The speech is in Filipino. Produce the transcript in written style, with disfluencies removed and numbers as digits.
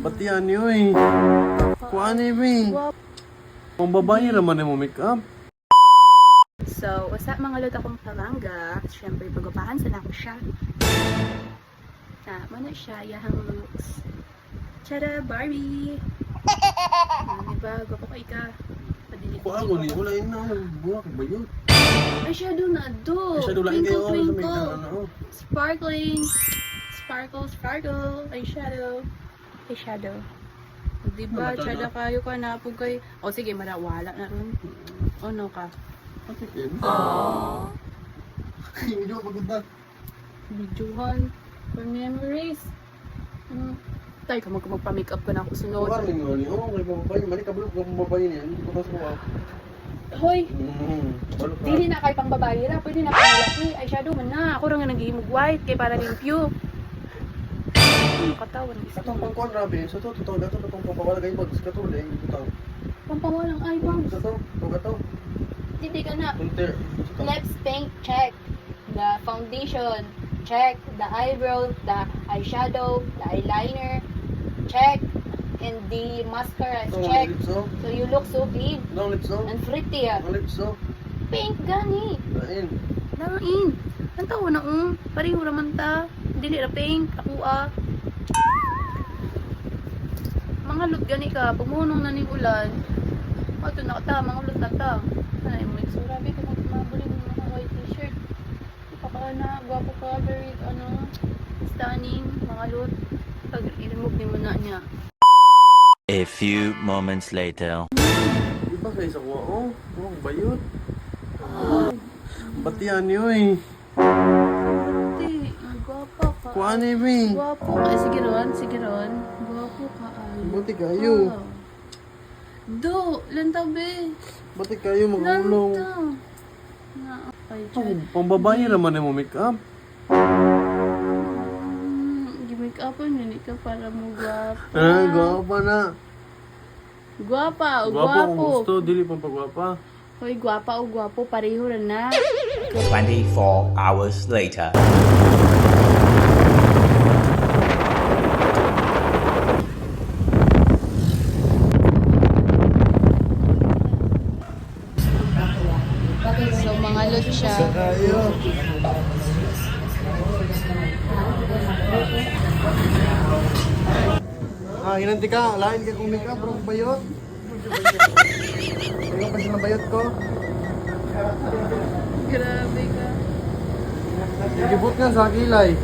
Ba't yan yun eh? Kuhaan eh, be. Kung babae naman mo make up. So, what's up mga luto kong palangga? Siyempre, pag-upahan sana ko siya. Mana siya, yahang looks. Tada, Barbie! Diba, gwapo ka ika. Kuhaan ko ni, wala yun na. Buwak ba yun? Eyeshadow na do! Eyeshadow lang kayo. Twinkle, twinkle! Sparkling! Sparkle, sparkle! Eyeshadow. Diba, tsada kayo ka na po kay... O sige, marawala na rin. O no ka? Patikin. Aww. Video maganda. Videohan. For memories. Tay ka magpa-makeup ka na ako sunod. Kuhaan mo ni, oo, may babae. Mali kabulok kung babae niya. Hindi ko masuwa. Hoy! Dili na kay pang babae ra, pwede na pang lalaki. Eyeshadow man na. Ako rin nga nag-iimog white kay para limpyo. Ano katawan? Katong pangkuhan rabi. Sa to, totoo gato. Katong pangpawala kayo pag sa katong dahil ito tao. Pampawalang eye bombs. Sa to, ito gato. Hindi ka na. Punter. Lips pink, check. The foundation, check. The eyebrows, the eyeshadow, the eyeliner, check. And the mascara, check. So you look so big Long lips oh. and pretty. Long lips oh. Pink gani. Lain. Lain. Ang tawa na pareho raman ta. Dili ra pink, ako Mga lut gani ka, pumunong na ning ulan. Ato na ta, mga lut na ta. Ay, may surabi ko magmabuli ng mga white t-shirt. Na, gwapo ka, very stunning, mga lut. Pag i-remove ni mo na niya. A few moments later. Di ba kayo sa kuha oh? Oh, bayot. Ba't yan yun eh? Hindi, gwapo ka. Kuhaan eh, be. Gwapo ka. Sige ron. Gwapo ka ay. Buti kayo. Do, lantabi. Buti kayo magulong. Pang babae naman mo make up. Gimik upan yun ka para mo gwapa. Gwapa na. Gwapa o Gwapo kung gwapo. gusto, dili pang pagwapa. Hoy, gwapa o gwapo, pareho rin na. 24 hours later. So, mga lot siya. Kayo. Hinanti ka, lain ka kung make up, bro, bayot. Tingnan pa sila bayot ko. Grabe ka. Igibot nga sa kilay.